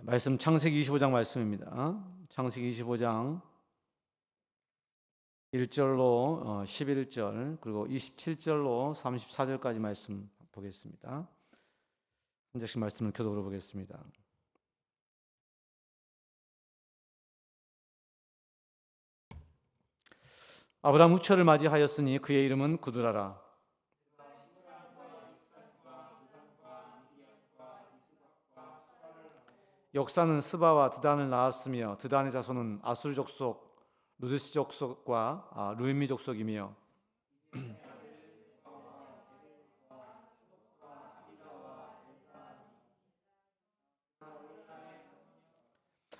말씀 창세기 25장 말씀입니다. 창세기 25장 1절로 11절 그리고 27절로 34절까지 말씀 보겠습니다. 한 절씩 말씀을 교독으로 보겠습니다. 아브라함 후처를 맞이하였으니 그의 이름은 구드라라. 역사는 스바와 드단을 낳았으며 드단의 자손은 아수르 족속, 루드시 족속과 루이미 족속이며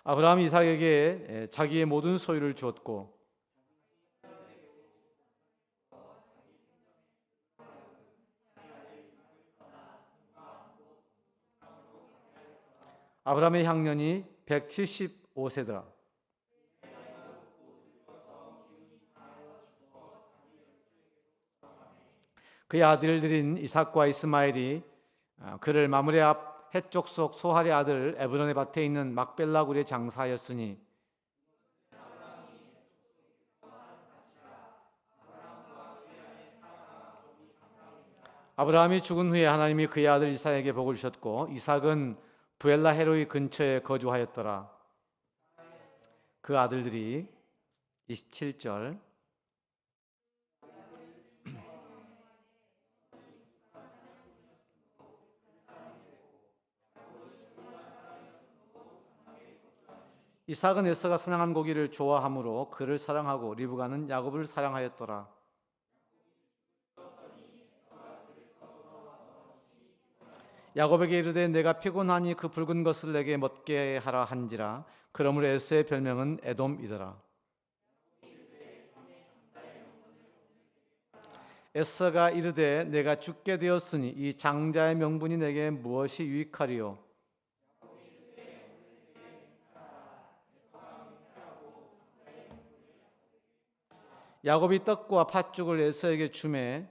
아브라함이 이삭에게 자기의 모든 소유를 주었고 아브라함의 향년이 175세더라. 그의 아들들인 이삭과 이스마엘이 그를 마므레 앞 헷 족속 소할의 아들 에브론의 밭에 있는 막벨라 굴에 장사하였으니 아브라함이 죽은 후에 하나님이 그의 아들 이삭에게 복을 주셨고 이삭은 부엘라 헤로이 근처에 거주하였더라. 그 아들들이 27절 이삭은 에서가 사냥한 고기를 좋아하므로 그를 사랑하고 리브가는 야곱을 사랑하였더라. 야곱에게 이르되 내가 피곤하니 그 붉은 것을 내게 먹게 하라 한지라. 그러므로 에서의 별명은 에돔이더라. 에서가 이르되 내가 죽게 되었으니 이 장자의 명분이 내게 무엇이 유익하리요. 야곱이 떡과 팥죽을 에서에게 주매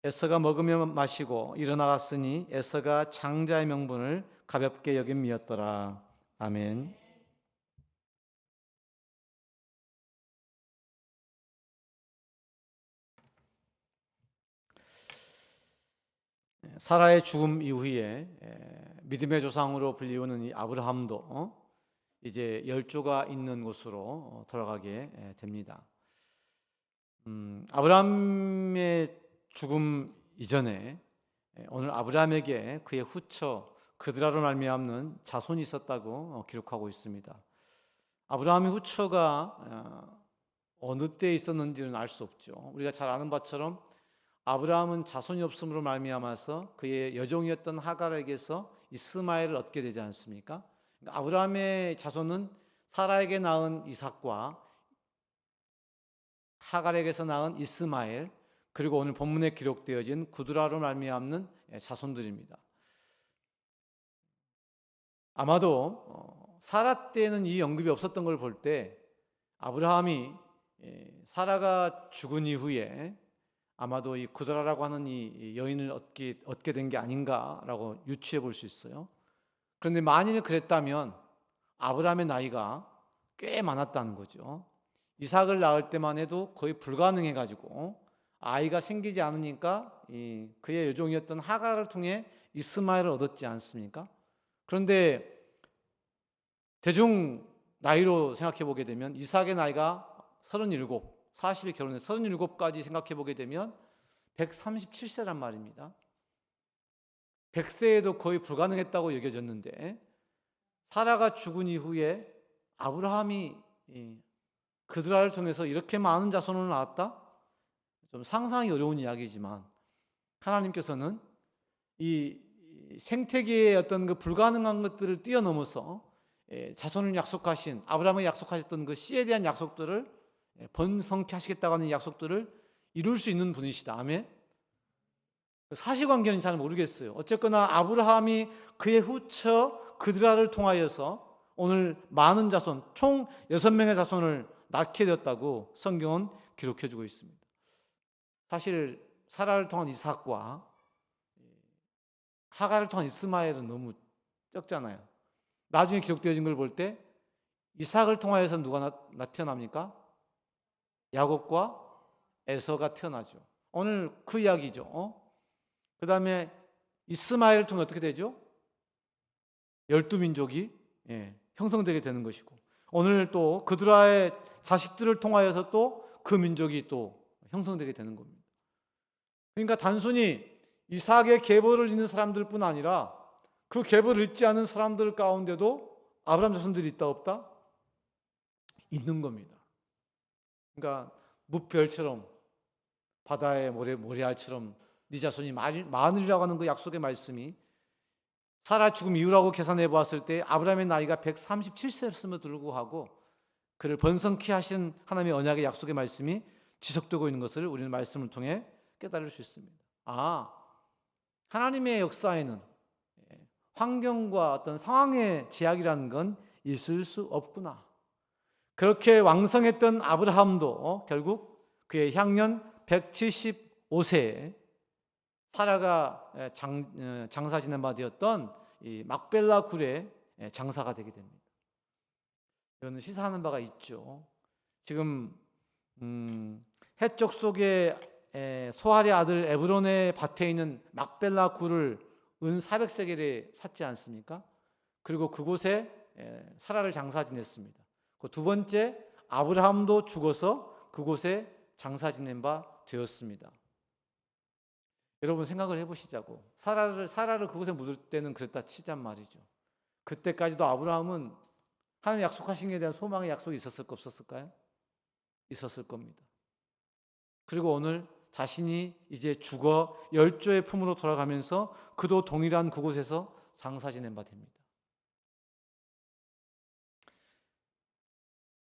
에서가 먹으며 마시고 일어나갔으니 에서가 장자의 명분을 가볍게 여김이었더라. 아멘. 사라의 죽음 이후에 믿음의 조상으로 불리우는 이 아브라함도 이제 열조가 있는 곳으로 돌아가게 됩니다. 아브라함의 죽음 이전에 오늘 아브라함에게 그의 후처 그드라로 말미암는 자손이 있었다고 기록하고 있습니다. 아브라함의 후처가 어느 때에 있었는지는 알 수 없죠. 우리가 잘 아는 바처럼 아브라함은 자손이 없음으로 말미암아서 그의 여종이었던 하갈에게서 이스마엘을 얻게 되지 않습니까? 그러니까 아브라함의 자손은 사라에게 낳은 이삭과 하갈에게서 낳은 이스마엘 그리고 오늘 본문에 기록되어진 구드라로 말미암는 자손들입니다. 아마도 사라 때는 이 언급이 없었던 걸 볼 때 아브라함이 사라가 죽은 이후에 아마도 이 구드라라고 하는 이 여인을 얻게 된 게 아닌가라고 유추해 볼 수 있어요. 그런데 만일 그랬다면 아브라함의 나이가 꽤 많았다는 거죠. 이삭을 낳을 때만 해도 거의 불가능해 가지고 아이가 생기지 않으니까 그의 여종이었던 하갈을 통해 이스마엘을 얻었지 않습니까? 그런데 대중 나이로 생각해 보게 되면 이삭의 나이가 37, 40에 결혼해서 37까지 생각해 보게 되면 137세란 말입니다. 100세에도 거의 불가능했다고 여겨졌는데 사라가 죽은 이후에 아브라함이 그드라를 통해서 이렇게 많은 자손을 낳았다? 좀 상상이 어려운 이야기지만 하나님께서는 이 생태계의 어떤 그 불가능한 것들을 뛰어넘어서 자손을 약속하신 아브라함이 약속하셨던 그 씨에 대한 약속들을 번성케 하시겠다고 하는 약속들을 이룰 수 있는 분이시다. 아멘. 사실관계는 잘 모르겠어요. 어쨌거나 아브라함이 그의 후처 그드라를 통하여서 오늘 많은 자손, 총 6명의 자손을 낳게 되었다고 성경은 기록해주고 있습니다. 사실 사라를 통한 이삭과 하갈을 통한 이스마엘은 너무 적잖아요. 나중에 기록되어진 걸 볼 때 이삭을 통하여서 누가 태어납니까? 야곱과 에서가 태어나죠. 오늘 그 이야기죠. 그 다음에 이스마엘을 통해 어떻게 되죠? 12민족이 형성되게 되는 것이고, 오늘 또 그드라의 자식들을 통하여서 또 그 민족이 또 형성되게 되는 겁니다. 그러니까 단순히 이삭의 계보를 잇는 사람들뿐 아니라 그 계보를 잇지 않은 사람들 가운데도 아브라함 자손들이 있다 없다? 있는 겁니다. 그러니까 무별처럼 바다의 모래알처럼 네 자손이 많으리라고 하는 그 약속의 말씀이 사라 죽음 이후라고 계산해 보았을 때 아브라함의 나이가 137세였음에도 불구하고 그를 번성케 하신 하나님의 언약의 약속의 말씀이 지속되고 있는 것을 우리는 말씀을 통해 깨달을 수 있습니다. 하나님의 역사에는 환경과 어떤 상황의 제약이라는 건 있을 수 없구나. 그렇게 왕성했던 아브라함도 결국 그의 향년 175세에 사라가 장사 지낸 바 되었던 이 막벨라 굴에 장사가 되게 됩니다. 이거는 시사하는 바가 있죠. 지금 해적 속에 소할의 아들 에브론의 밭에 있는 막벨라 굴을 은 400세겔에 샀지 않습니까? 그리고 그곳에 사라를 장사 지냈습니다. 그 두 번째 아브라함도 죽어서 그곳에 장사 지낸 바 되었습니다. 여러분 생각을 해보시자고. 사라를 그곳에 묻을 때는 그랬다 치잔 말이죠. 그때까지도 아브라함은 하나님 약속하신 것에 대한 소망의 약속이 있었을까 없었을까요? 있었을 겁니다. 그리고 오늘 자신이 이제 죽어 열조의 품으로 돌아가면서 그도 동일한 그곳에서 장사 지낸 바 됩니다.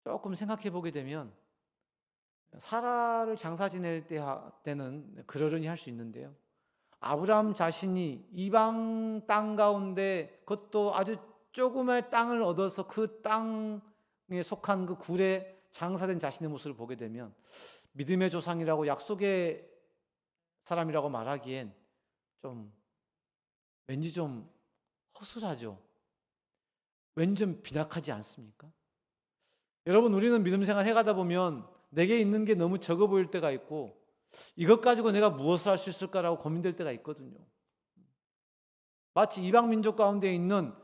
조금 생각해 보게 되면 사라를 장사 지낼 때는 그러려니 할 수 있는데요. 아브라함 자신이 이방 땅 가운데 그것도 아주 조금의 땅을 얻어서 그 땅에 속한 그 굴에 장사된 자신의 모습을 보게 되면 믿음의 조상이라고 약속의 사람이라고 말하기엔 좀 왠지 좀 허술하죠. 왠지 좀 빈약하지 않습니까? 여러분, 우리는 믿음 생활 해가다 보면 내게 있는 게 너무 적어 보일 때가 있고 이것 가지고 내가 무엇을 할 수 있을까라고 고민될 때가 있거든요. 마치 이방 민족 가운데 있는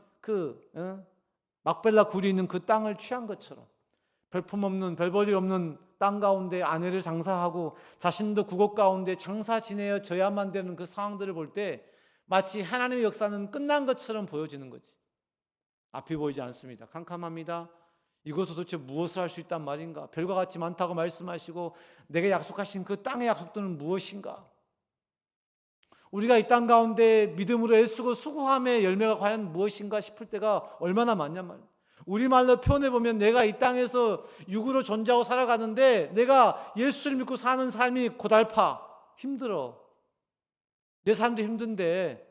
막벨라 굴이 있는 그 땅을 취한 것처럼 별품 없는 별볼일 없는 땅 가운데 아내를 장사하고 자신도 그곳 가운데 장사 지내어 져야만 되는 그 상황들을 볼 때 마치 하나님의 역사는 끝난 것처럼 보여지는 거지. 앞이 보이지 않습니다. 캄캄합니다. 이곳에 도대체 무엇을 할 수 있단 말인가? 별과 같지 많다고 말씀하시고 내게 약속하신 그 땅의 약속들은 무엇인가? 우리가 이 땅 가운데 믿음으로 애쓰고 수고함의 열매가 과연 무엇인가 싶을 때가 얼마나 많냔 말이에요. 우리말로 표현해보면 내가 이 땅에서 육으로 존재하고 살아가는데 내가 예수를 믿고 사는 삶이 고달파, 힘들어. 내 삶도 힘든데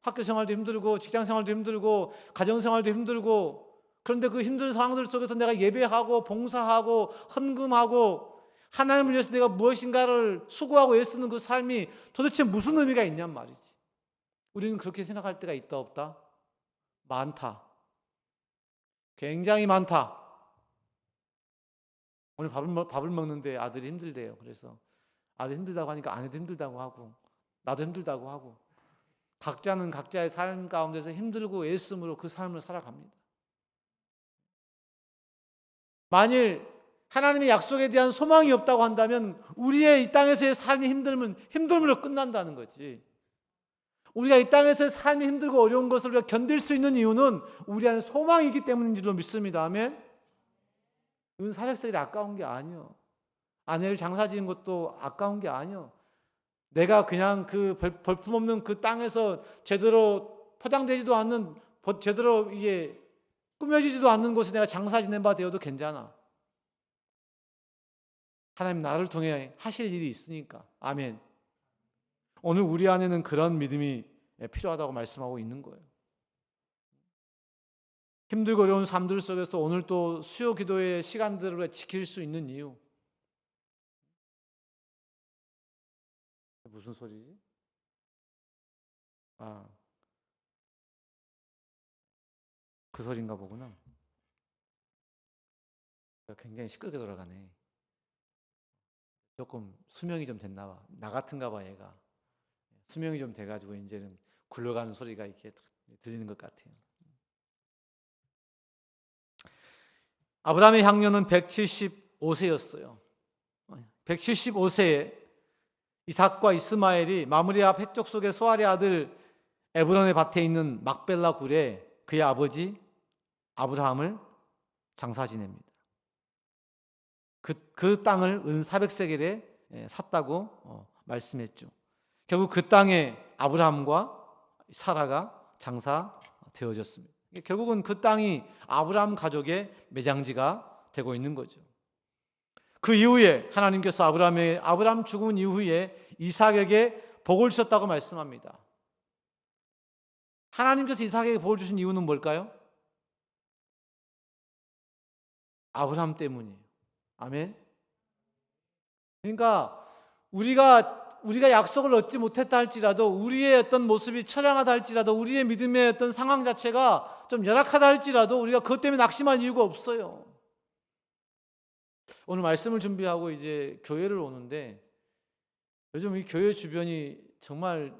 학교 생활도 힘들고 직장 생활도 힘들고 가정 생활도 힘들고 그런데 그 힘든 상황들 속에서 내가 예배하고 봉사하고 헌금하고 하나님을 위해서 내가 무엇인가를 수고하고 애쓰는 그 삶이 도대체 무슨 의미가 있냔 말이지. 우리는 그렇게 생각할 때가 있다 없다? 많다. 굉장히 많다. 오늘 밥을 먹는데 아들이 힘들대요. 그래서 아들 힘들다고 하니까 아내도 힘들다고 하고 나도 힘들다고 하고 각자는 각자의 삶 가운데서 힘들고 애씀으로 그 삶을 살아갑니다. 만일 하나님의 약속에 대한 소망이 없다고 한다면 우리의 이 땅에서의 삶이 힘듦으로 끝난다는 거지. 우리가 이 땅에서의 삶이 힘들고 어려운 것을 우리가 견딜 수 있는 이유는 우리 안에 소망이 있기 때문인 줄로 믿습니다. 아멘. 이건 사백세겔이 아까운 게 아니요. 아내를 장사 지은 것도 아까운 게 아니요. 내가 그냥 그 볼품없는 그 땅에서 제대로 포장되지도 않는 제대로 이게 꾸며지지도 않는 곳에 내가 장사 지낸 바 되어도 괜찮아. 하나님 나를 통해 하실 일이 있으니까. 아멘. 오늘 우리 안에는 그런 믿음이 필요하다고 말씀하고 있는 거예요. 힘들고 어려운 삶들 속에서 오늘 또 수요 기도의 시간들을 지킬 수 있는 이유. 무슨 소리지? 그 소린가 보구나. 굉장히 시끄럽게 돌아가네. 조금 수명이 좀 됐나 봐. 나 같은가 봐 얘가. 수명이 좀 돼가지고 이제는 굴러가는 소리가 이렇게 들리는 것 같아요. 아브라함의 향년은 175세였어요. 175세에 이삭과 이스마엘이 마므리 앞 해쪽 속의 소알의 아들 에브론의 밭에 있는 막벨라 굴에 그의 아버지 아브라함을 장사 지냅니다. 그 땅을 은 400세겔에 샀다고 말씀했죠. 결국 그 땅에 아브라함과 사라가 장사되어졌습니다. 결국은 그 땅이 아브라함 가족의 매장지가 되고 있는 거죠. 그 이후에 하나님께서 아브라함 죽은 이후에 이삭에게 복을 주셨다고 말씀합니다. 하나님께서 이삭에게 복을 주신 이유는 뭘까요? 아브라함 때문이에요. 아멘. 그러니까 우리가 약속을 얻지 못했다 할지라도, 우리의 어떤 모습이 처량하다 할지라도, 우리의 믿음의 어떤 상황 자체가 좀 열악하다 할지라도 우리가 그것 때문에 낙심할 이유가 없어요. 오늘 말씀을 준비하고 이제 교회를 오는데 요즘 이 교회 주변이 정말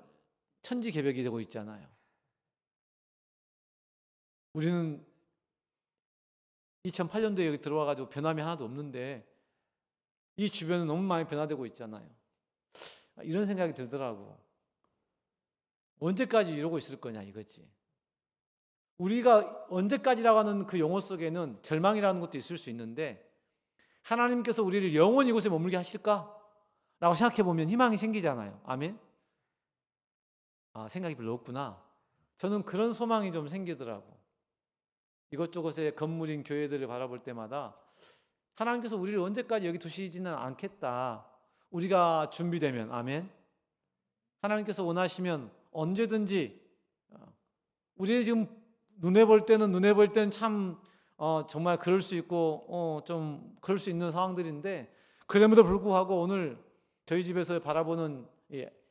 천지개벽이 되고 있잖아요. 우리는 2008년도에 여기 들어와가지고 변함이 하나도 없는데 이 주변은 너무 많이 변화되고 있잖아요. 이런 생각이 들더라고. 언제까지 이러고 있을 거냐 이거지. 우리가 언제까지라고 하는 그 용어 속에는 절망이라는 것도 있을 수 있는데, 하나님께서 우리를 영원히 이곳에 머물게 하실까? 라고 생각해 보면 희망이 생기잖아요. 아멘? 생각이 별로 없구나. 저는 그런 소망이 좀 생기더라고. 이것저것의 건물인 교회들을 바라볼 때마다 하나님께서 우리를 언제까지 여기 두시지는 않겠다. 우리가 준비되면, 아멘. 하나님께서 원하시면 언제든지, 우리 지금 눈에 볼 때는 참 정말 그럴 수 있고 좀 그럴 수 있는 상황들인데, 그럼에도 불구하고 오늘 저희 집에서 바라보는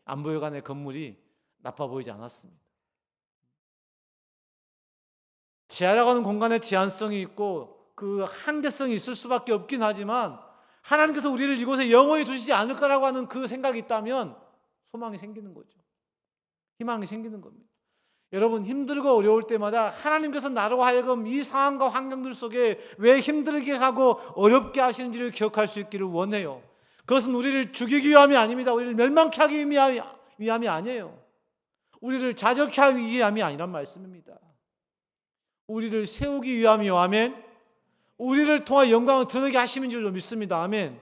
안보여관의 건물이 나빠 보이지 않았습니다. 지하라고 하는 공간에 제한성이 있고 그 한계성이 있을 수밖에 없긴 하지만, 하나님께서 우리를 이곳에 영원히 두시지 않을 거라고 하는 그 생각이 있다면 소망이 생기는 거죠. 희망이 생기는 겁니다. 여러분, 힘들고 어려울 때마다 하나님께서 나로 하여금 이 상황과 환경들 속에 왜 힘들게 하고 어렵게 하시는지를 기억할 수 있기를 원해요. 그것은 우리를 죽이기 위함이 아닙니다. 우리를 멸망케 하기 위함이 아니에요. 우리를 자적케 하기 위함이 아니란 말씀입니다. 우리를 세우기 위함이요. 아멘. 우리를 통해 영광을 드러내게 하시는 줄로 믿습니다. 아멘.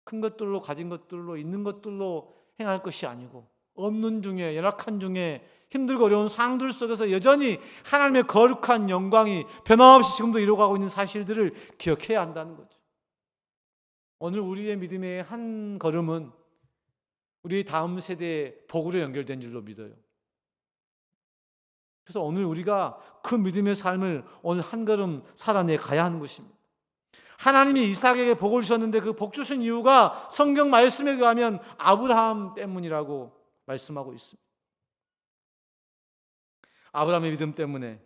큰 것들로, 가진 것들로, 있는 것들로 행할 것이 아니고, 없는 중에, 열악한 중에, 힘들고 어려운 상황들 속에서 여전히 하나님의 거룩한 영광이 변함없이 지금도 이루어가고 있는 사실들을 기억해야 한다는 거죠. 오늘 우리의 믿음의 한 걸음은 우리 다음 세대의 복으로 연결된 줄로 믿어요. 그래서 오늘 우리가 그 믿음의 삶을 오늘 한 걸음 살아내 가야 하는 것입니다. 하나님이 이삭에게 복을 주셨는데 그 복 주신 이유가 성경 말씀에 의하면 아브라함 때문이라고 말씀하고 있습니다. 아브라함의 믿음 때문에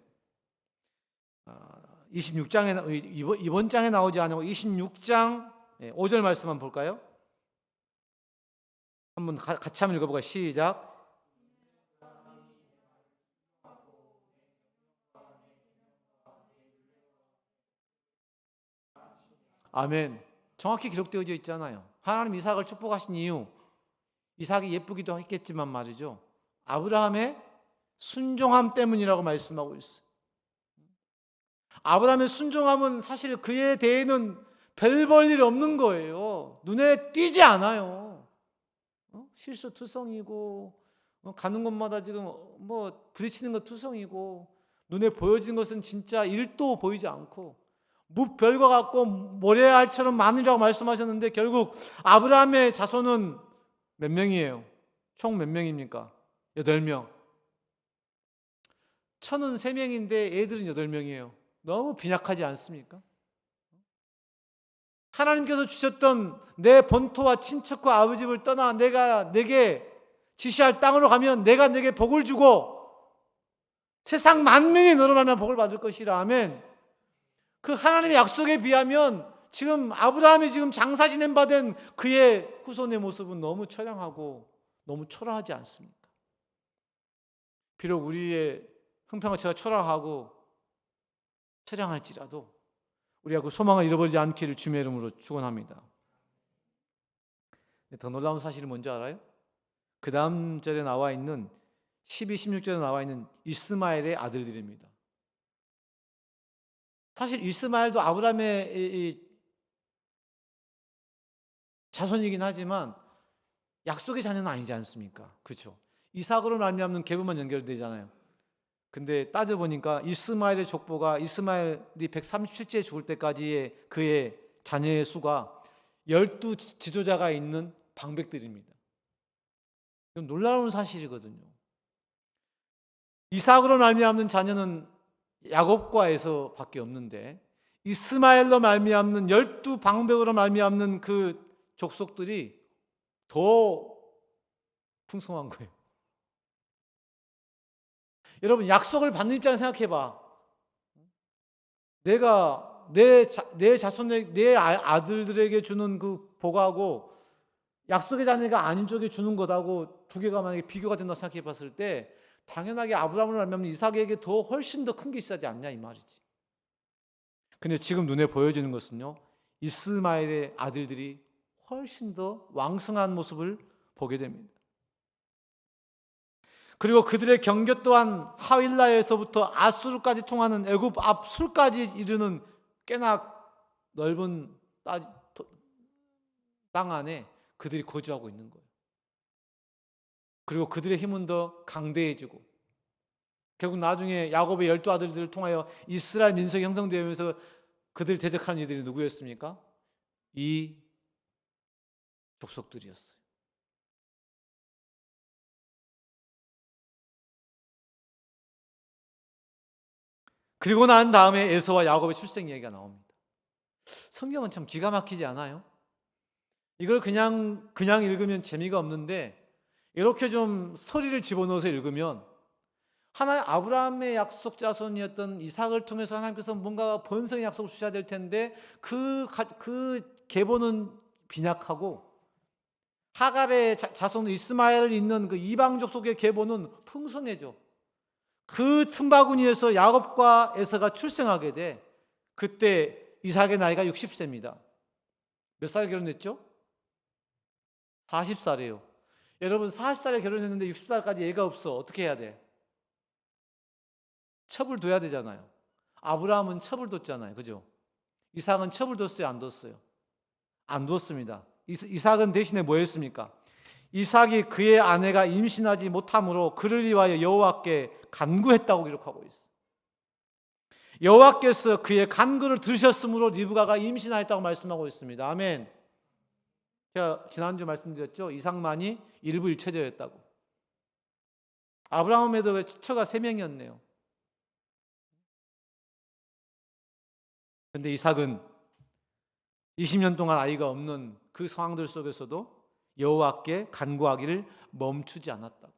26장에 이번 장에 나오지 않고 26장 5절 말씀 한번 볼까요? 한번 같이 한번 읽어볼까요? 시작. 아멘. 정확히 기록되어져 있잖아요. 하나님 이삭을 축복하신 이유, 이삭이 예쁘기도 했겠지만 말이죠, 아브라함의 순종함 때문이라고 말씀하고 있어요. 아브라함의 순종함은 사실 그에 대해는 별 볼 일 없는 거예요. 눈에 띄지 않아요. 실수투성이고 가는 곳마다 지금 부딪히는 것 투성이고, 눈에 보여진 것은 진짜 1도 보이지 않고 무별과 같고 모래알처럼 많으라고 말씀하셨는데, 결국 아브라함의 자손은 몇 명이에요? 총 몇 명입니까? 8명. 천은 3명인데 애들은 8명이에요. 너무 빈약하지 않습니까? 하나님께서 주셨던 내 본토와 친척과 아버지를 떠나 내가 내게 지시할 땅으로 가면 내가 내게 복을 주고 세상 만민이 너로 말미암아 복을 받을 것이라. 아멘. 그 하나님의 약속에 비하면 지금 아브라함이 지금 장사 지낸 바 된 그의 후손의 모습은 너무 처량하고 너무 초라하지 않습니까? 비록 우리의 형편가치가 초라하고 처량할지라도 우리가 그 소망을 잃어버리지 않기를 주님의 이름으로 축원합니다. 더 놀라운 사실이 뭔지 알아요? 그 다음 절에 나와 있는 12, 16절에 나와 있는 이스마엘의 아들들입니다. 사실 이스마엘도 아브라함의 자손이긴 하지만 약속의 자녀는 아니지 않습니까? 그렇죠? 이삭으로 말미암는 계보만 연결되잖아요. 근데 따져보니까 이스마엘의 족보가 이스마엘이 137세에 죽을 때까지의 그의 자녀의 수가 12 지도자가 있는 방백들입니다. 이건 놀라운 사실이거든요. 이삭으로 말미암는 자녀는 야곱과 에서밖에 없는데 이스마엘로 말미암는 12 방백으로 말미암는 그 족속들이 더 풍성한 거예요. 여러분, 약속을 받는 입장에서 생각해봐. 내가 내 자손의 내 아들들에게 주는 그 복하고 약속의 자녀가 아닌 쪽에 주는 것하고 두 개가 만약에 비교가 된다고 생각해 봤을 때 당연하게 아브라함을 알면 이삭에게 더 훨씬 더 큰 게 있어야 되지 않냐 이 말이지. 근데 지금 눈에 보여지는 것은요, 이스마엘의 아들들이 훨씬 더 왕성한 모습을 보게 됩니다. 그리고 그들의 경계 또한 하윌라에서부터 아수르까지 통하는 애굽 앞술까지 이르는 꽤나 넓은 땅 안에 그들이 거주하고 있는 거예요. 그리고 그들의 힘은 더 강대해지고 결국 나중에 야곱의 12 아들들을 통하여 이스라엘 민족이 형성되면서 그들 대적하는 이들이 누구였습니까? 이 족속들이었어요. 그리고 난 다음에 에서와 야곱의 출생 이야기가 나옵니다. 성경은 참 기가 막히지 않아요? 이걸 그냥 읽으면 재미가 없는데 이렇게 좀 스토리를 집어넣어서 읽으면 하나의 아브라함의 약속 자손이었던 이삭을 통해서 하나님께서 뭔가 번성의 약속을 주셔야 될 텐데 그 계보는 빈약하고 하갈의 자손 이스마엘 있는 그 이방 족속의 계보는 풍성해져. 그 틈바구니에서 야곱과 에서가 출생하게 돼. 그때 이삭의 나이가 60세입니다. 몇 살 결혼했죠? 40살이에요. 여러분 40살에 결혼했는데 60살까지 애가 없어. 어떻게 해야 돼? 첩을 둬야 되잖아요. 아브라함은 첩을 뒀잖아요. 그죠? 이삭은 첩을 뒀어요? 안 뒀어요? 안 뒀습니다. 이삭은 대신에 뭐 했습니까? 이삭이 그의 아내가 임신하지 못함으로 그를 위하여 여호와께 간구했다고 기록하고 있어요. 여호와께서 그의 간구를 들으셨으므로 리브가가 임신하였다고 말씀하고 있습니다. 아멘. 제가 지난주 말씀드렸죠. 이삭만이 일부일체제였다고. 아브라함에도 처가 3명이었네요. 그런데 이삭은 20년 동안 아이가 없는 그 상황들 속에서도 여호와께 간구하기를 멈추지 않았다고.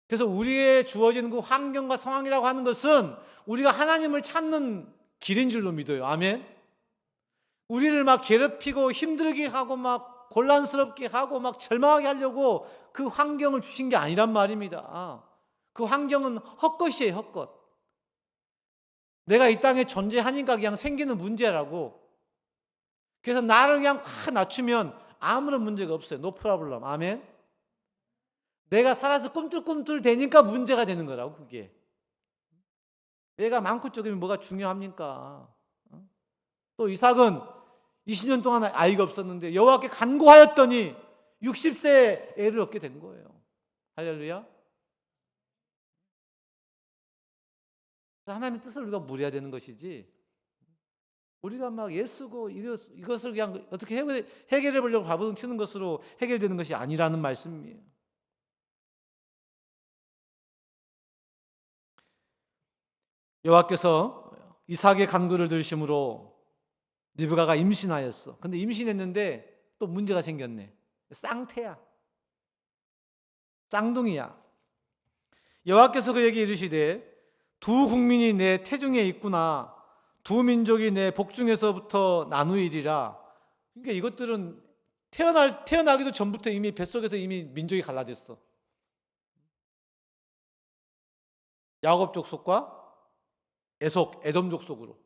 그래서 우리의 주어지는 그 환경과 상황이라고 하는 것은 우리가 하나님을 찾는 길인 줄로 믿어요. 아멘. 우리를 막 괴롭히고 힘들게 하고 막 곤란스럽게 하고 막 절망하게 하려고 그 환경을 주신 게 아니란 말입니다. 그 환경은 헛것이에요, 헛것. 내가 이 땅에 존재하니까 그냥 생기는 문제라고. 그래서 나를 그냥 확 낮추면 아무런 문제가 없어요. No problem. 아멘. 내가 살아서 꿈틀꿈틀 되니까 문제가 되는 거라고 그게. 내가 많고 적으면 뭐가 중요합니까? 또 이삭은 20년 동안 아이가 없었는데 여호와께 간구하였더니 60세에 애를 얻게 된 거예요. 할렐루야. 하나님의 뜻을 우리가 물어야 되는 것이지 우리가 막 애쓰고 이것을 그냥 어떻게 해결해 보려고 발버둥 치는 것으로 해결되는 것이 아니라는 말씀이에요. 여호와께서 이삭의 간구를 들으심으로 리브가가 임신하였어. 근데 임신했는데 또 문제가 생겼네. 쌍태야. 쌍둥이야. 여호와께서 그에게 이르시되 두 국민이 내 태중에 있구나. 두 민족이 내 복중에서부터 나누이리라. 그러니까 이것들은 태어나기도 전부터 이미 뱃속에서 이미 민족이 갈라졌어. 야곱 족속과 에돔 족속으로.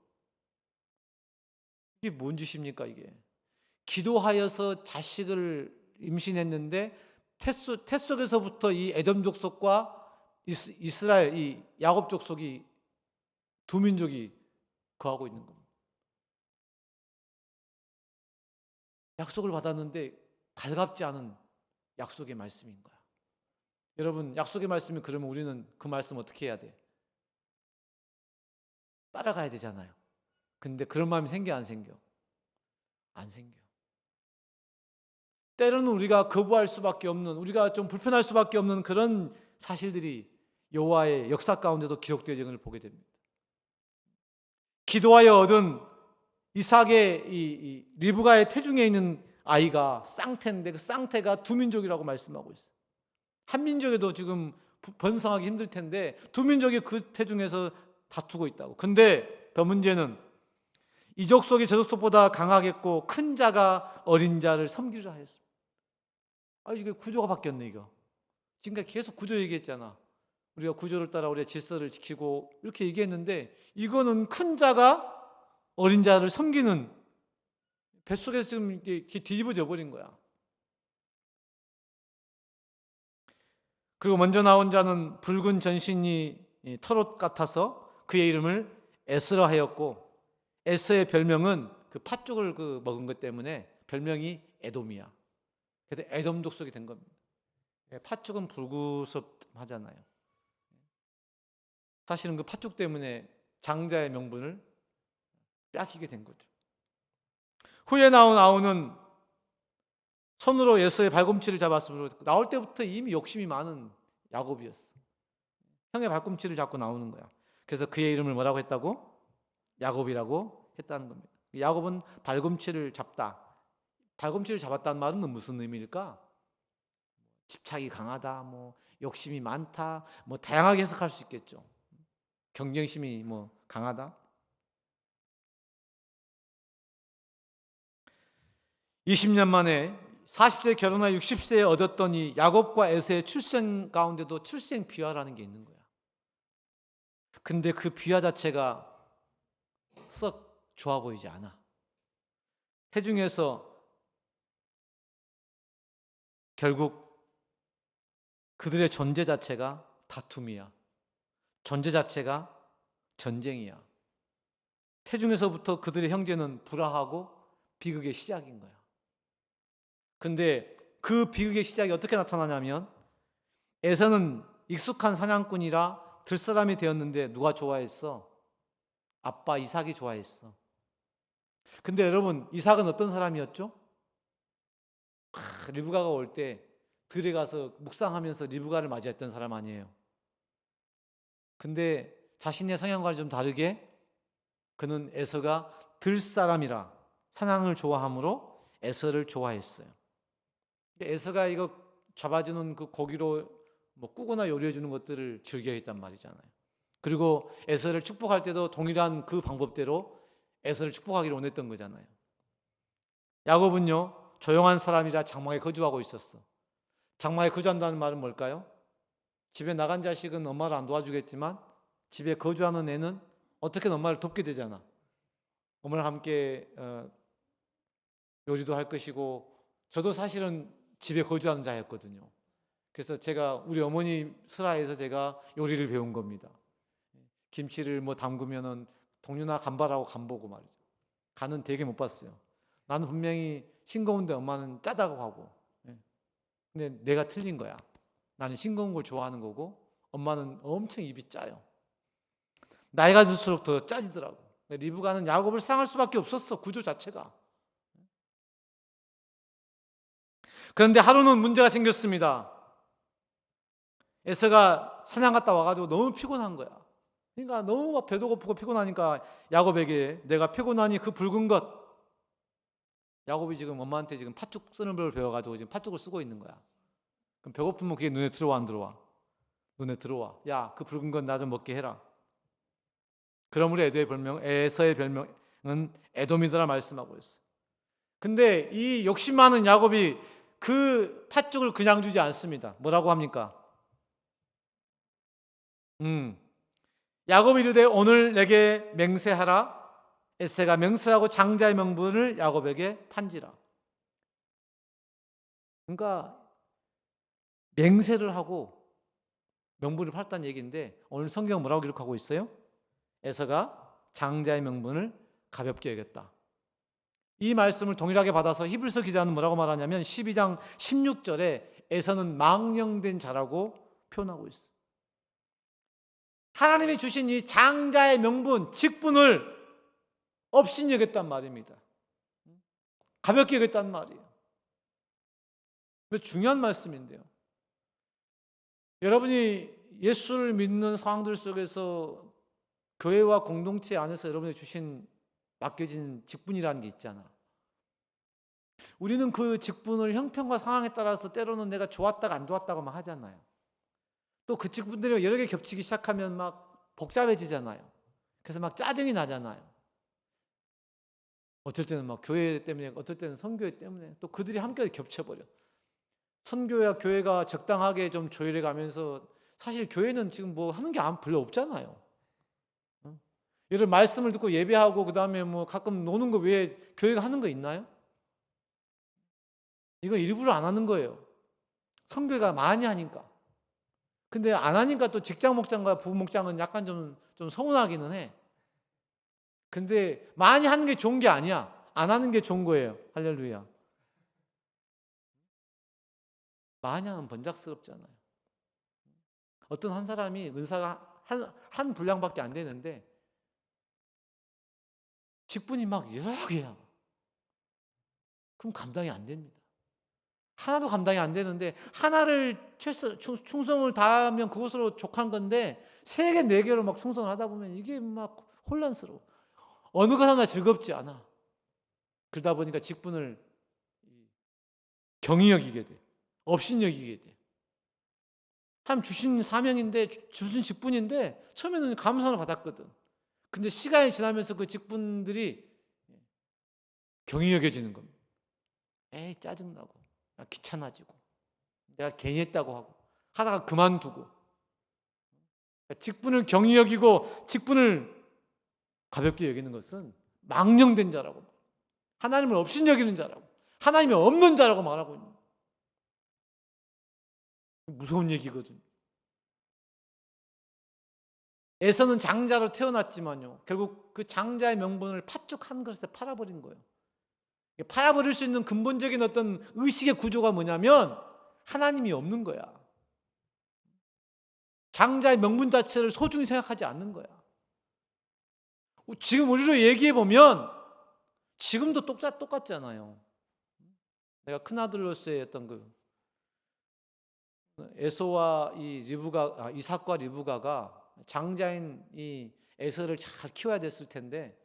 이게 뭔 짓입니까 이게? 기도하여서 자식을 임신했는데 태 속에서부터 이 에돔 족속과 이스라엘 이 야곱 족속이 두 민족이 거하고 있는 겁니다. 약속을 받았는데 달갑지 않은 약속의 말씀인 거야. 여러분, 약속의 말씀이 그러면 우리는 그 말씀 어떻게 해야 돼? 따라가야 되잖아요. 근데 그런 마음이 생겨 안 생겨? 안 생겨. 때로는 우리가 거부할 수밖에 없는, 우리가 좀 불편할 수밖에 없는 그런 사실들이 여호와의 역사 가운데도 기록되어진 것을 보게 됩니다. 기도하여 얻은 이삭의 이 리브가의 태중에 있는 아이가 쌍태인데 그 쌍태가 두 민족이라고 말씀하고 있어요. 한 민족에도 지금 번성하기 힘들 텐데 두 민족이 그 태중에서 다투고 있다고. 근데 더 문제는 이 족속이 저 족속보다 강하겠고 큰 자가 어린 자를 섬기리라 하였습니다. 이게 구조가 바뀌었네 이거. 지금까지 계속 구조 얘기했잖아. 우리가 구조를 따라 우리의 질서를 지키고 이렇게 얘기했는데 이거는 큰 자가 어린 자를 섬기는 뱃속에서 지금 이렇게 뒤집어져 버린 거야. 그리고 먼저 나온 자는 붉은 전신이 털옷 같아서 그의 이름을 에스라 하였고 에스의 별명은 그 팥죽을 먹은 것 때문에 별명이 에돔이야. 그래서 에돔 족속이 된 겁니다. 팥죽은 불구섭하잖아요. 사실은 그 팥죽 때문에 장자의 명분을 빼앗기게 된 거죠. 후에 나온 아우는 손으로 에서의 발꿈치를 잡았으므로 나올 때부터 이미 욕심이 많은 야곱이었어. 형의 발꿈치를 잡고 나오는 거야. 그래서 그의 이름을 뭐라고 했다고? 야곱이라고 했다는 겁니다. 야곱은 발꿈치를 잡다. 발꿈치를 잡았다는 말은 무슨 의미일까? 집착이 강하다, 욕심이 많다, 다양하게 해석할 수 있겠죠. 경쟁심이 강하다. 20년 만에 40세 결혼하 60세에 얻었던 이 야곱과 에서의 출생 가운데도 출생 비화라는 게 있는 거야. 근데 그 비화 자체가 썩 좋아 보이지 않아. 태중에서 결국 그들의 존재 자체가 다툼이야. 존재 자체가 전쟁이야. 태중에서부터 그들의 형제는 불화하고 비극의 시작인 거야. 근데 그 비극의 시작이 어떻게 나타나냐면 에서는 익숙한 사냥꾼이라 들사람이 되었는데 누가 좋아했어? 아빠 이삭이 좋아했어. 근데 여러분, 이삭은 어떤 사람이었죠? 리브가가 올 때 들에 가서 묵상하면서 리브가를 맞이했던 사람 아니에요. 근데 자신의 성향과는 좀 다르게 그는 에서가 들사람이라 사냥을 좋아하므로 에서를 좋아했어요. 에서가 이거 잡아주는 그 고기로 꾸거나 요리해주는 것들을 즐겨했단 말이잖아요. 그리고 에서를 축복할 때도 동일한 그 방법대로 에서를 축복하기를 원했던 거잖아요. 야곱은요, 조용한 사람이라 장막에 거주하고 있었어. 장막에 거주한다는 말은 뭘까요? 집에 나간 자식은 엄마를 안 도와주겠지만 집에 거주하는 애는 어떻게든 엄마를 돕게 되잖아. 엄마랑 함께 요리도 할 것이고, 저도 사실은 집에 거주하는 자였거든요. 그래서 제가 우리 어머니 슬하에서 제가 요리를 배운 겁니다. 김치를 담그면은 동료나 간바라고 간보고 말이죠. 간은 되게 못 봤어요. 나는 분명히 싱거운데 엄마는 짜다고 하고. 근데 내가 틀린 거야. 나는 싱거운 걸 좋아하는 거고 엄마는 엄청 입이 짜요. 나이가 들수록 더 짜지더라고. 리브가는 야곱을 사랑할 수밖에 없었어. 구조 자체가. 그런데 하루는 문제가 생겼습니다. 에서가 사냥 갔다 와가지고 너무 피곤한 거야. 그러니까 너무 막 배도 고프고 피곤하니까 야곱에게 내가 피곤하니 그 붉은 것. 야곱이 지금 엄마한테 지금 팥죽 쓰는 법을 배워가지고 지금 팥죽을 쓰고 있는 거야. 그럼 배고프면 그게 눈에 들어와 안 들어와? 눈에 들어와. 야, 그 붉은 건 나 좀 먹게 해라. 그러므로 에서의 별명은 에돔이더라 말씀하고 있어. 근데 이 욕심 많은 야곱이 그 팥죽을 그냥 주지 않습니다. 뭐라고 합니까? 야곱이 이르되 오늘 내게 맹세하라. 에세가 맹세하고 장자의 명분을 야곱에게 판지라. 그러니까 맹세를 하고 명분을 팔았다는 얘기인데 오늘 성경 뭐라고 기록하고 있어요? 에서가 장자의 명분을 가볍게 여겼다. 이 말씀을 동일하게 받아서 히브리서 기자는 뭐라고 말하냐면 12장 16절에 에서는 망령된 자라고 표현하고 있어. 하나님이 주신 이 장자의 명분, 직분을 업신 여겼단 말입니다. 가볍게 여겼단 말이에요. 중요한 말씀인데요. 여러분이 예수를 믿는 상황들 속에서 교회와 공동체 안에서 여러분이 주신 맡겨진 직분이라는 게 있잖아. 우리는 그 직분을 형편과 상황에 따라서 때로는 내가 좋았다가 안 좋았다고 막 하잖아요. 또 그 직분들이 여러 개 겹치기 시작하면 막 복잡해지잖아요. 그래서 막 짜증이 나잖아요. 어떨 때는 막 교회 때문에, 어떨 때는 선교회 때문에, 또 그들이 함께 겹쳐버려. 선교회와 교회가 적당하게 좀 조율해 가면서 사실 교회는 지금 뭐 하는 게 별로 없잖아요. 여러분 말씀을 듣고 예배하고 그 다음에 뭐 가끔 노는 거 외에 교회가 하는 거 있나요? 이거 일부러 안 하는 거예요. 선교회가 많이 하니까. 근데 안 하니까 또 직장 목장과 부부 목장은 약간 좀 서운하기는 해. 근데 많이 하는 게 좋은 게 아니야. 안 하는 게 좋은 거예요. 할렐루야. 많이 하면 번잡스럽잖아요. 어떤 한 사람이 은사가 한 분량밖에 안 되는데 직분이 막 여러 개야. 그럼 감당이 안 됩니다. 하나도 감당이 안 되는데 하나를 충성을 다하면 그것으로 족한 건데 세 개, 네 개로 막 충성을 하다 보면 이게 막 혼란스러워. 어느 것 하나 즐겁지 않아. 그러다 보니까 직분을 경히 여기게 돼. 업신 여기게 돼. 참 주신 사명인데 주신 직분인데 처음에는 감사를 받았거든. 근데 시간이 지나면서 그 직분들이 경히 여겨지는 겁니다. 에이 짜증나고 귀찮아지고 내가 괜히 했다고 하고 하다가 그만두고 직분을 경히 여기고 직분을 가볍게 여기는 것은 망령된 자라고 하나님을 없인 여기는 자라고 하나님이 없는 자라고 말하고 있는 무서운 얘기거든요. 에서는 장자로 태어났지만요 결국 그 장자의 명분을 팥죽 한 그릇에 팔아버린 거예요. 팔아버릴 수 있는 근본적인 어떤 의식의 구조가 뭐냐면 하나님이 없는 거야. 장자의 명분 자체를 소중히 생각하지 않는 거야. 지금 우리로 얘기해 보면 지금도 똑같잖아요. 내가 큰아들로서의 어떤 그 에서와 이삭과 리브가가 장자인 이 에서를 잘 키워야 됐을 텐데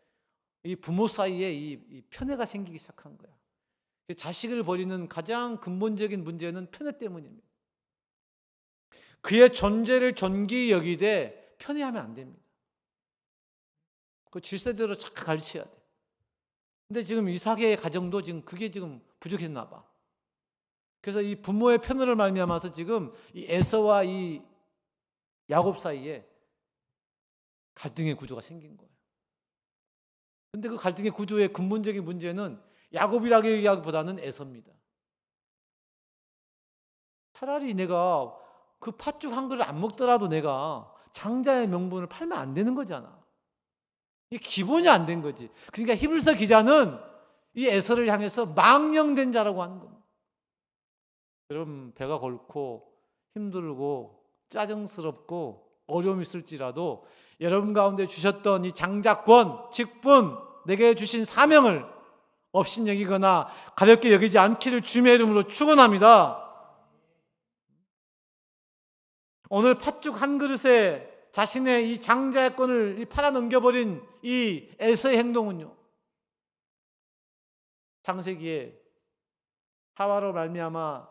이 부모 사이에 이 편애가 생기기 시작한 거야. 자식을 버리는 가장 근본적인 문제는 편애 때문입니다. 그의 존재를 존귀히 여기되 편애하면 안 됩니다. 그 질서대로 잘 가르쳐야 돼. 근데 지금 이삭의 가정도 지금 그게 지금 부족했나 봐. 그래서 이 부모의 편애를 말미암아서 지금 이 에서와 이 야곱 사이에 갈등의 구조가 생긴 거예요. 근데 그 갈등의 구조의 근본적인 문제는 야곱이라기보다는 에서입니다. 차라리 내가 그 팥죽 한 그릇 안 먹더라도 내가 장자의 명분을 팔면 안 되는 거잖아. 이게 기본이 안 된 거지. 그러니까 히브리서 기자는 이 에서를 향해서 망령된 자라고 하는 겁니다. 여러분 배가 골고 힘들고 짜증스럽고 어려움이 있을지라도 여러분 가운데 주셨던 이 장자권, 직분, 내게 주신 사명을 업신 여기거나 가볍게 여기지 않기를 주님의 이름으로 축원합니다. 오늘 팥죽 한 그릇에 자신의 이 장자권을 팔아 넘겨버린 이 에서의 행동은요. 창세기에 하와로 말미암아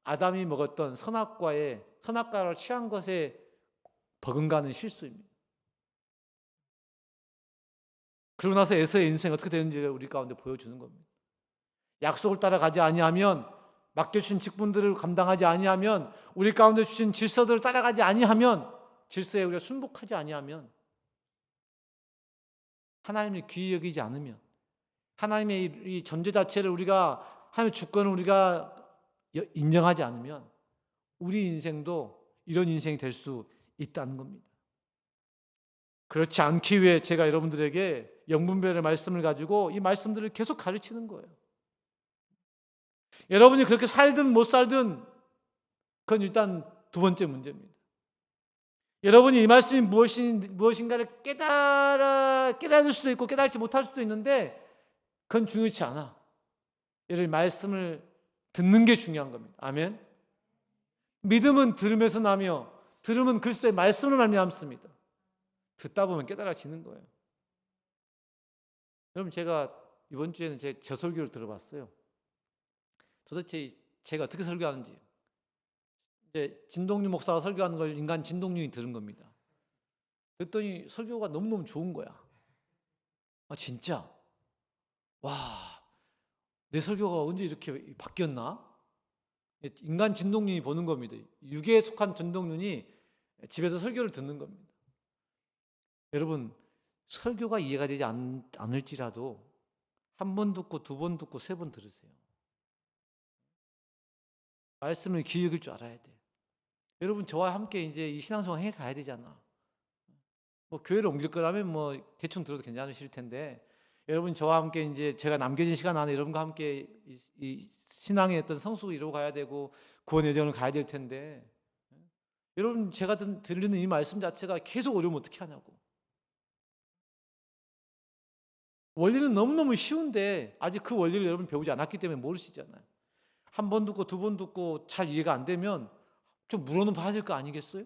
아담이 먹었던 선악과의 선악과를 취한 것에 버금가는 실수입니다. 그러고 나서 에서의 인생이 어떻게 되는지를 우리 가운데 보여주는 겁니다. 약속을 따라가지 아니하면, 맡겨주신 직분들을 감당하지 아니하면, 우리 가운데 주신 질서들을 따라가지 아니하면, 질서에 우리가 순복하지 아니하면, 하나님을 귀히 여기지 않으면, 하나님의 이 존재 자체를 우리가, 하나님의 주권을 우리가 인정하지 않으면 우리 인생도 이런 인생이 될 수 있다는 겁니다. 그렇지 않기 위해 제가 여러분들에게 영분별의 말씀을 가지고 이 말씀들을 계속 가르치는 거예요. 여러분이 그렇게 살든 못 살든 그건 일단 두 번째 문제입니다. 여러분이 이 말씀이 무엇인가를 깨달을 수도 있고 깨달지 못할 수도 있는데 그건 중요치 않아. 여러분 말씀을 듣는 게 중요한 겁니다. 아멘. 믿음은 들음에서 나며 들음은 그리스도의 말씀을 말미암습니다. 듣다 보면 깨달아지는 거예요. 여러분 제가 이번 주에는 제 설교를 들어봤어요. 도대체 제가 어떻게 설교하는지. 이제 진동윤 목사가 설교하는 걸 인간 진동윤이 들은 겁니다. 그랬더니 설교가 너무너무 좋은 거야. 아 진짜? 와, 내 설교가 언제 이렇게 바뀌었나? 인간 진동윤이 보는 겁니다. 육에 속한 진동윤이 집에서 설교를 듣는 겁니다. 여러분 설교가 이해가 되지 않을지라도 한 번 듣고 두 번 듣고 세 번 들으세요. 말씀을 귀히 여길 줄 알아야 돼. 여러분 저와 함께 이제 이 신앙생활 해 가야 되잖아. 뭐 교회를 옮길 거라면 뭐 대충 들어도 괜찮으실 텐데 여러분 저와 함께 이제 제가 남겨진 시간 안에 여러분과 함께 이 신앙의 어떤 성숙을 이루어 가야 되고 구원 여정을 가야 될 텐데 여러분 제가 들리는 이 말씀 자체가 계속 어려우면 어떻게 하냐고. 원리는 너무너무 쉬운데 아직 그 원리를 여러분 배우지 않았기 때문에 모르시잖아요. 한 번 듣고 두 번 듣고 잘 이해가 안 되면 좀 물어는 봐야 될 거 아니겠어요?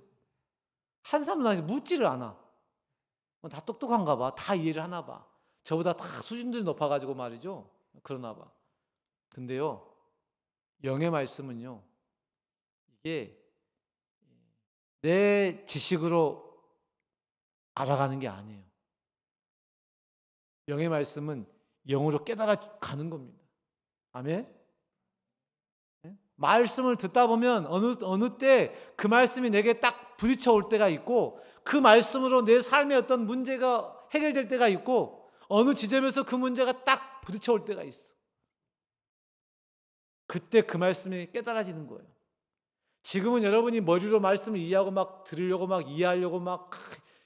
한 사람은 나한테 묻지를 않아. 다 똑똑한가 봐. 다 이해를 하나 봐. 저보다 다 수준들이 높아가지고 말이죠. 그러나 봐. 근데요, 영의 말씀은요, 이게 내 지식으로 알아가는 게 아니에요. 영의 말씀은 영으로 깨달아가는 겁니다. 아멘? 말씀을 듣다 보면 어느 때 그 말씀이 내게 딱 부딪혀 올 때가 있고 그 말씀으로 내 삶의 어떤 문제가 해결될 때가 있고 어느 지점에서 그 문제가 딱 부딪혀 올 때가 있어. 그때 그 말씀이 깨달아지는 거예요. 지금은 여러분이 머리로 말씀을 이해하고 막 들으려고 막 이해하려고 막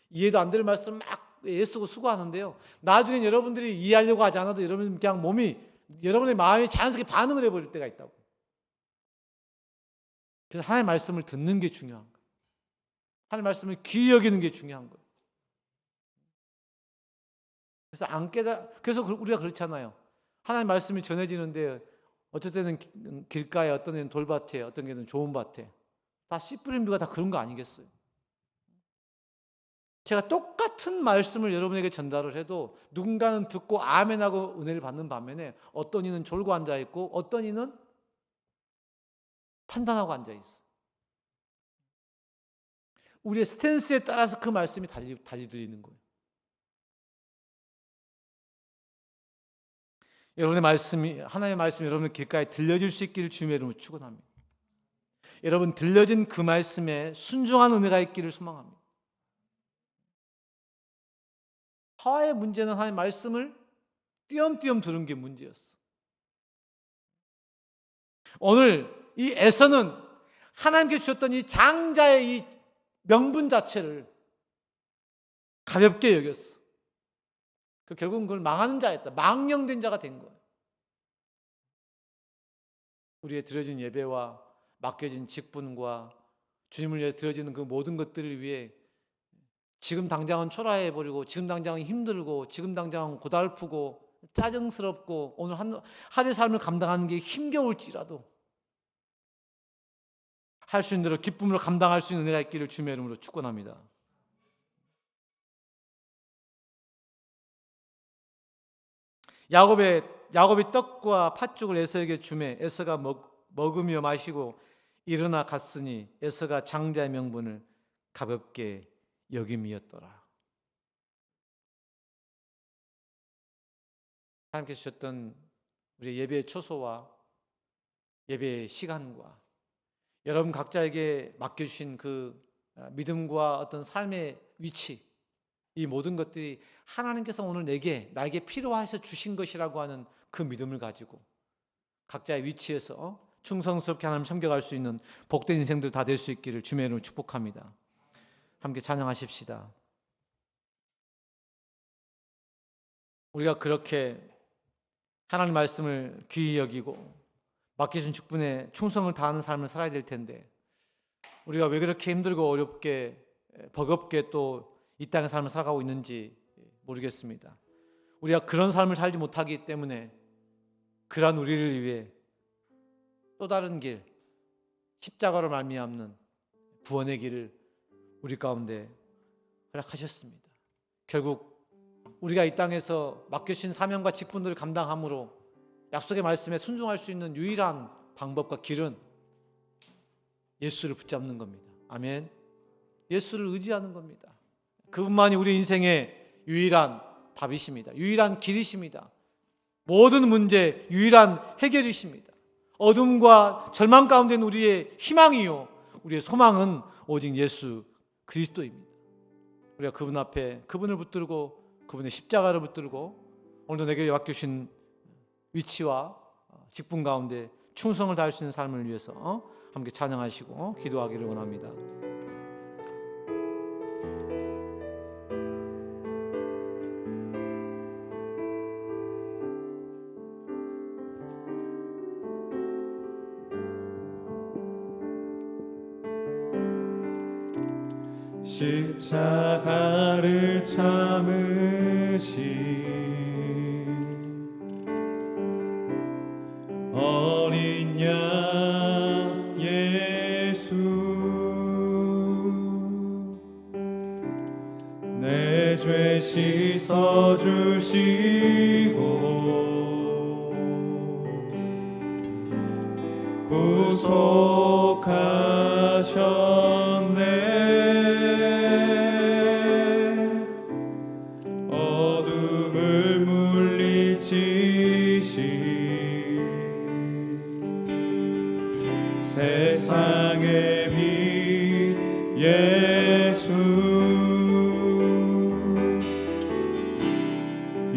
이해도 안 되는 말씀 막 애쓰고 수고하는데요. 나중엔 여러분들이 이해하려고 하지 않아도 여러분 그냥 몸이 여러분의 마음이 자연스럽게 반응을 해버릴 때가 있다고. 그래서 하나님의 말씀을 듣는 게 중요한 거예요. 하나님의 말씀을 귀히 여기는 게 중요한 거예요. 그래서 우리가 그렇잖아요. 하나님의 말씀이 전해지는데 어쩔 때는 길가에, 어떤 데는 돌밭에, 어떤 데는 좋은 밭에 다 씨 뿌린 비가 다 그런 거 아니겠어요? 제가 똑같은 말씀을 여러분에게 전달을 해도 누군가는 듣고 아멘하고 은혜를 받는 반면에 어떤 이는 졸고 앉아 있고 어떤 이는 판단하고 앉아 있어. 우리의 스탠스에 따라서 그 말씀이 달리 들리는 거예요. 하나님의 말씀이 여러분의 길가에 들려질 수 있기를 주님의 이름으로 축원합니다. 여러분 들려진 그 말씀에 순종한 은혜가 있기를 소망합니다. 하와의 문제는 하나님의 말씀을 띄엄띄엄 들은 게 문제였어. 오늘 이 에서는 하나님께 주셨던 이 장자의 이 명분 자체를 가볍게 여겼어. 결국은 그걸 망하는 자였다. 망령된 자가 된 거예요. 우리의 드려진 예배와 맡겨진 직분과 주님을 위해 드려지는 그 모든 것들을 위해 지금 당장은 초라해버리고 지금 당장은 힘들고 지금 당장은 고달프고 짜증스럽고 오늘 하루의 삶을 감당하는 게 힘겨울지라도 할 수 있는 대로 기쁨으로 감당할 수 있는 은혜가 있기를 주님의 이름으로 축원합니다. 야곱이 떡과 팥죽을 에서에게 주매 에서가 먹으며 마시고 일어나 갔으니 에서가 장자의 명분을 가볍게 여김이었더라. 하나님께서 주셨던 우리 예배의 초소와 예배의 시간과 여러분 각자에게 맡겨주신 그 믿음과 어떤 삶의 위치, 이 모든 것들이 하나님께서 오늘 나에게 필요하셔 주신 것이라고 하는 그 믿음을 가지고 각자의 위치에서 충성스럽게 하나님 섬겨갈 수 있는 복된 인생들 다 될 수 있기를 주님의 이름으로 축복합니다. 함께 찬양하십시다. 우리가 그렇게 하나님 말씀을 귀히 여기고 맡기신 직분에 충성을 다하는 삶을 살아야 될 텐데 우리가 왜 그렇게 힘들고 어렵게 버겁게 또 이 땅의 삶을 살아가고 있는지 모르겠습니다. 우리가 그런 삶을 살지 못하기 때문에 그러한 우리를 위해 또 다른 길, 십자가로 말미암는 구원의 길을 우리 가운데 허락하셨습니다. 결국 우리가 이 땅에서 맡겨진 사명과 직분들을 감당함으로 약속의 말씀에 순종할 수 있는 유일한 방법과 길은 예수를 붙잡는 겁니다. 아멘. 예수를 의지하는 겁니다. 그분만이 우리 인생의 유일한 답이십니다. 유일한 길이십니다. 모든 문제 유일한 해결이십니다. 어둠과 절망 가운데 있는 우리의 희망이요 우리의 소망은 오직 예수 그리스도입니다. 우리가 그분 앞에 그분을 붙들고 그분의 십자가를 붙들고 오늘도 내게 맡겨주신 위치와 직분 가운데 충성을 다할 수 있는 삶을 위해서 함께 찬양하시고 기도하기를 원합니다. 십자가를 참으신 어린 양 예수 내 죄 씻어주시고 구속하셨네. 어둠을 물리치신 세상의 빛 예수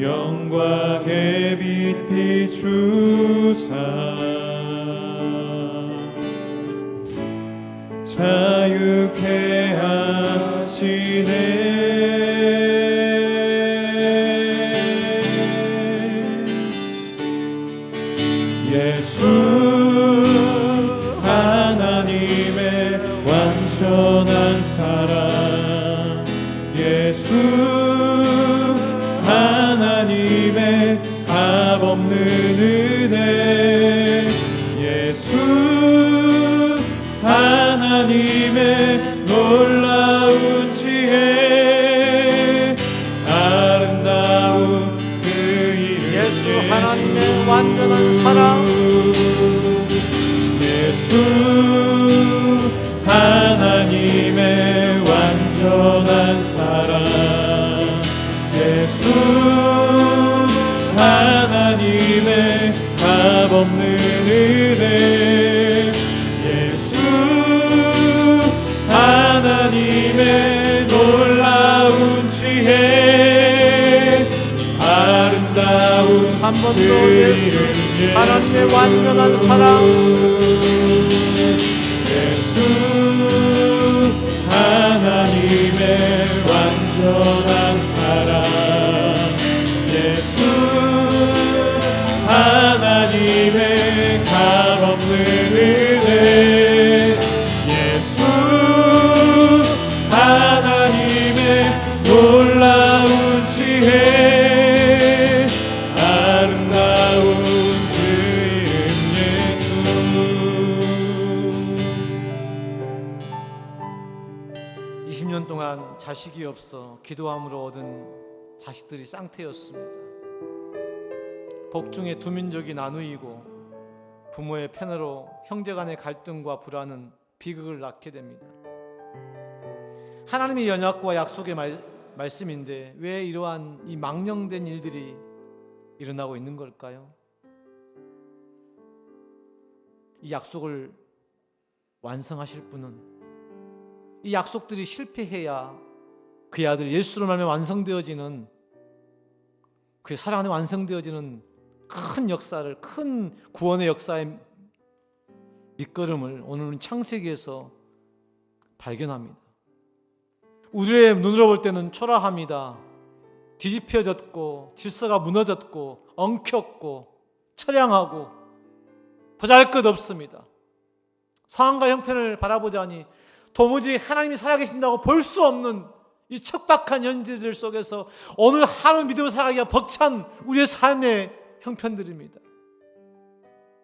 영광의 빛 비추사 자유케 하시네. 예수 하나님의 완전한 사랑 예수 하나님의 값없는 은혜 예수 하나님의 놀라운 지혜 아름다운 그 이름 예수 하나님의 완전한 사랑 예수 하나님의 완전한 사랑 예수 하나님의 값없는 은혜 예수 하나님의 놀라운 지혜 아름다운 한 번 더 예수 하나님의 완전한 사랑 예수 하나님의 완전한 사랑 예수 하나님의 값없는 은혜 예수 하나님의 놀라운 지혜 아름다운 그 이름 예수 20년 동안 자식이 없어 기도함으로 얻은 자식들이 쌍태였습니다. 복중에 두 민족이 나누이고 부모의 편으로 형제간의 갈등과 불화는 비극을 낳게 됩니다. 하나님의 연약과 약속의 말씀인데 왜 이러한 이 망령된 일들이 일어나고 있는 걸까요? 이 약속을 완성하실 분은, 이 약속들이 실패해야 그의 아들 예수로 말하면 완성되어지는, 그의 사랑 안에 완성되어지는 큰 역사를, 큰 구원의 역사의 밑거름을 오늘은 창세기에서 발견합니다. 우리의 눈으로 볼 때는 초라합니다. 뒤집혀졌고 질서가 무너졌고 엉켰고 처량하고 보잘것없습니다. 상황과 형편을 바라보자니 도무지 하나님이 살아계신다고 볼 수 없는 이 척박한 현실들 속에서 오늘 하루 믿음을 살아가기가 벅찬 우리의 삶의 형편들입니다.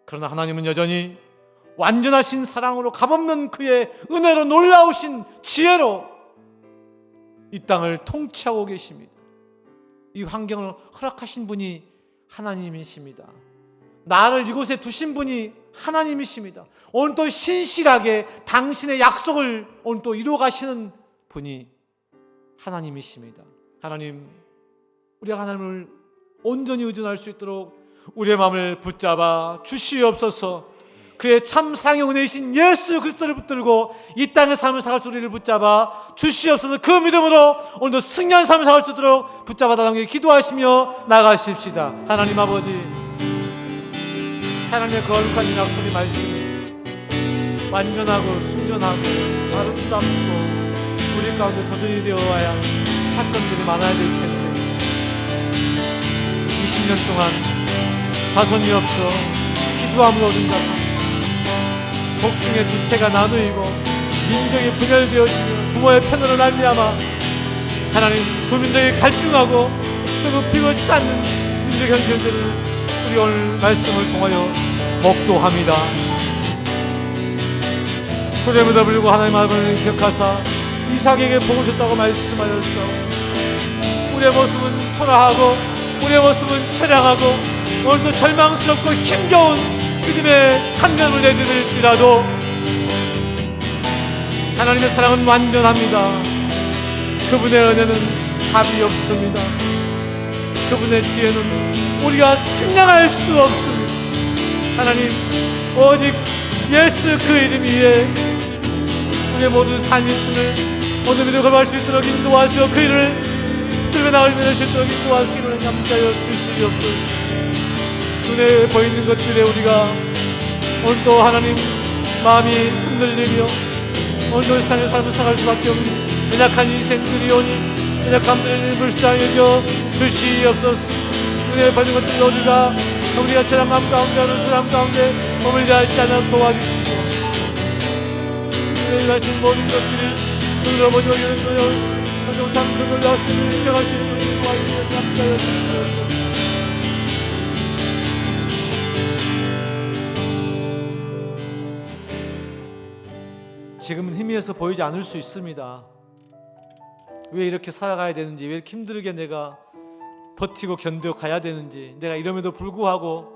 그러나 하나님은 여전히 완전하신 사랑으로 값없는 그의 은혜로 놀라우신 지혜로 이 땅을 통치하고 계십니다. 이 환경을 허락하신 분이 하나님이십니다. 나를 이곳에 두신 분이 하나님이십니다. 오늘 또 신실하게 당신의 약속을 오늘 또 이루어 가시는 분이 하나님이십니다. 하나님, 우리가 하나님을 온전히 의존할 수 있도록 우리의 마음을 붙잡아 주시옵소서. 그의 참 사랑의 은혜이신 예수 그리스도를 붙들고 이 땅의 삶을 살아갈 수 우리를 붙잡아 주시옵소서. 그 믿음으로 오늘도 승리한 삶을 살아갈 수 있도록 붙잡아 달라고 기도하시며 나가십시다. 하나님 아버지, 하나님의 거룩한 약속의 말씀이 완전하고 순전하고 아름답고 우리 가운데 도전이 되어와야 사건들이 많아야 될 텐데 20년 동안 자손이 없어 기도함을 얻은 자손, 복중의 주체가 나누이고 민족이 분열되어지며 부모의 편으로 말미암아 하나님 두 민족이 갈등하고 뜨겁히고 치닫는 민족 현실들을 우리 오늘 말씀을 통하여 목도합니다. 소리에다 불고 하나님 아버지를 기억하사 이삭에게 복을 줬다고 말씀하였어. 우리의 모습은 초라하고 우리의 모습은 처량하고 오늘도 절망스럽고 힘겨운 믿음의 한 걸음을 내디딜지라도 하나님의 사랑은 완전합니다. 그분의 은혜는 답이 없습니다. 그분의 지혜는 우리가 측량할 수 없습니다. 하나님, 오직 예수 그 이름 위에 우리의 모든 삶이 있음을 오늘 믿음을 걸어갈 수 있도록 인도하시고 그 일을 들고 나갈 수 있도록 인도하시기를 감사하여 주시옵소서. 눈에 보이는 것들에 우리가 오늘도 하나님 마음이 흔들리며 오늘도 이 세상의 삶을 살아갈 수밖에 없는 연약한 인생들이 오니 연약함들을 불쌍히 여겨 주시옵소서. 눈에 보이는 것들을 우리가 절망감 가운데 어느 사람 가운데 몸을 다하지 않아 도와주시고 우리의 가신 모든 것들을 눈으로 보지 못하는 거요 못한 그 놀라우심을 인정하시는 분을 도와주시며 감사하여 주시옵소서. 지금은 희미해서 보이지 않을 수 있습니다. 왜 이렇게 살아가야 되는지, 왜 이렇게 힘들게 내가 버티고 견뎌 가야 되는지, 내가 이럼에도 불구하고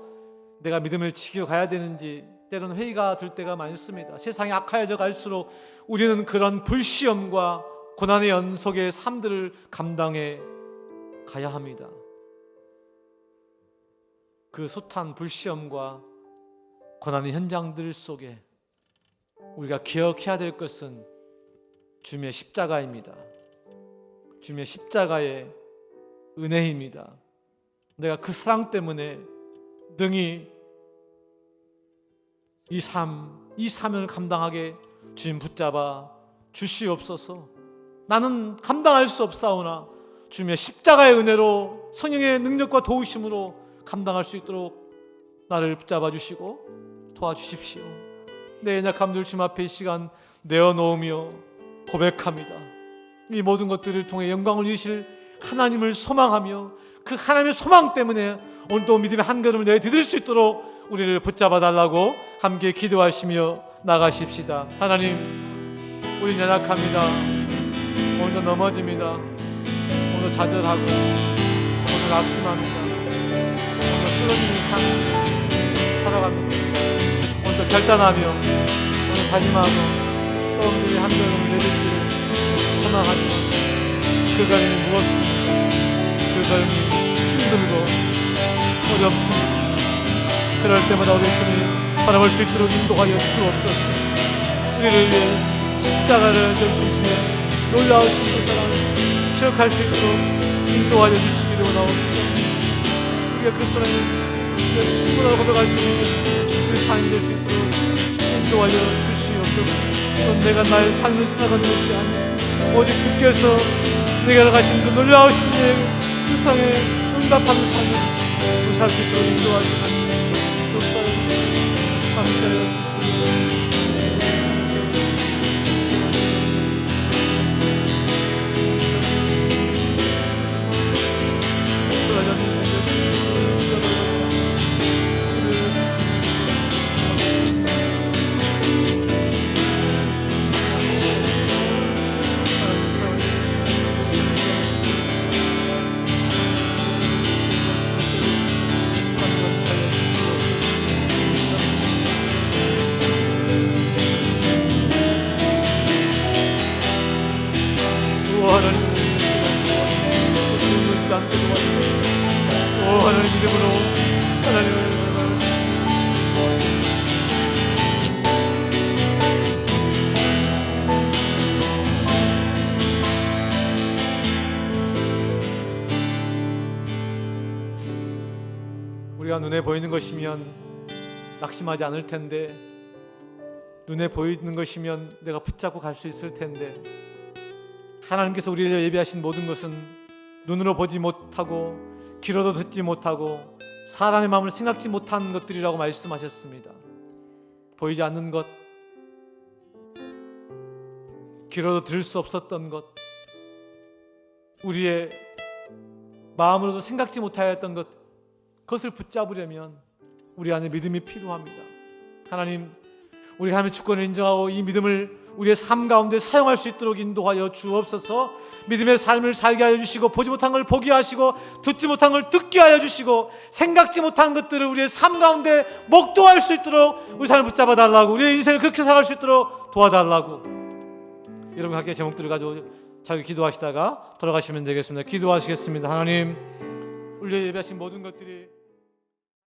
내가 믿음을 지키고 가야 되는지 때로는 회의가 들 때가 많습니다. 세상이 악하여져 갈수록 우리는 그런 불시험과 고난의 연속의 삶들을 감당해 가야 합니다. 그 숱한 불시험과 고난의 현장들 속에 우리가 기억해야 될 것은 주님의 십자가입니다. 주님의 십자가의 은혜입니다. 내가 그 사랑 때문에 능히 이 사명을 감당하게 주님 붙잡아 주시옵소서. 나는 감당할 수 없사오나 주님의 십자가의 은혜로 성령의 능력과 도우심으로 감당할 수 있도록 나를 붙잡아 주시고 도와주십시오. 내 연약함들 주님 앞에 이 시간 내어놓으며 고백합니다. 이 모든 것들을 통해 영광을 이루실 하나님을 소망하며 그 하나님의 소망 때문에 오늘도 믿음의 한 걸음을 내디딜 수 있도록 우리를 붙잡아 달라고 함께 기도하시며 나가십시다. 하나님, 우린 연약합니다. 오늘도 넘어집니다. 오늘도 좌절하고 오늘 낙심합니다. 오늘 쓰러지는 삶을 살아갑니다. 오늘부터 결단하며 오늘 다짐하고 또 우리 한 걸음 내딛기를 소망하지만 그 걸음이 무엇입니까? 그 걸음이 힘들고 어렵습니다. 그럴 때마다 우리 주님 바라볼 수 있도록 인도하여 주옵소서. 우리를 위해 십자가를 져주시며 놀라우신 그 사랑을 기억할 수 있도록 인도하여 주시기를 원하옵소서. 우리가 그 사랑을 친구라고 고백할 수 있는 그 삶이 될 수 있도록 인도하여 주시옵소서. 넌 내가 나의 삶을 살아가는 것이 아니라 오직 주께서 내가 가신 그 놀라우신 그 세상에 응답하는 삶을 살 수 있도록 인도하여 주시옵소서. 감사해요. 하나님 이름으로 하나님을 우리가 눈에 보이는 것이면 낙심하지 않을 텐데 눈에 보이는 것이면 내가 붙잡고 갈 수 있을 텐데 하나님께서 우리를 예비하신 모든 것은 눈으로 보지 못하고 귀로도 듣지 못하고 사람의 마음을 생각지 못한 것들이라고 말씀하셨습니다. 보이지 않는 것, 귀로도 들을 수 없었던 것, 우리의 마음으로도 생각지 못하였던 것, 그것을 붙잡으려면 우리 안에 믿음이 필요합니다. 하나님, 우리 하나님의 주권을 인정하고 이 믿음을 우리의 삶 가운데 사용할 수 있도록 인도하여 주옵소서. 믿음의 삶을 살게 하여 주시고 보지 못한 걸 보게 하시고 듣지 못한 걸 듣게 하여 주시고 생각지 못한 것들을 우리의 삶 가운데 목도할 수 있도록 우리 삶을 붙잡아 달라고, 우리의 인생을 그렇게 살아갈 수 있도록 도와달라고. 여러분 각자의 제목들을 가지고 자기 기도하시다가 돌아가시면 되겠습니다. 기도하시겠습니다. 하나님, 우리의 예배하신 모든 것들이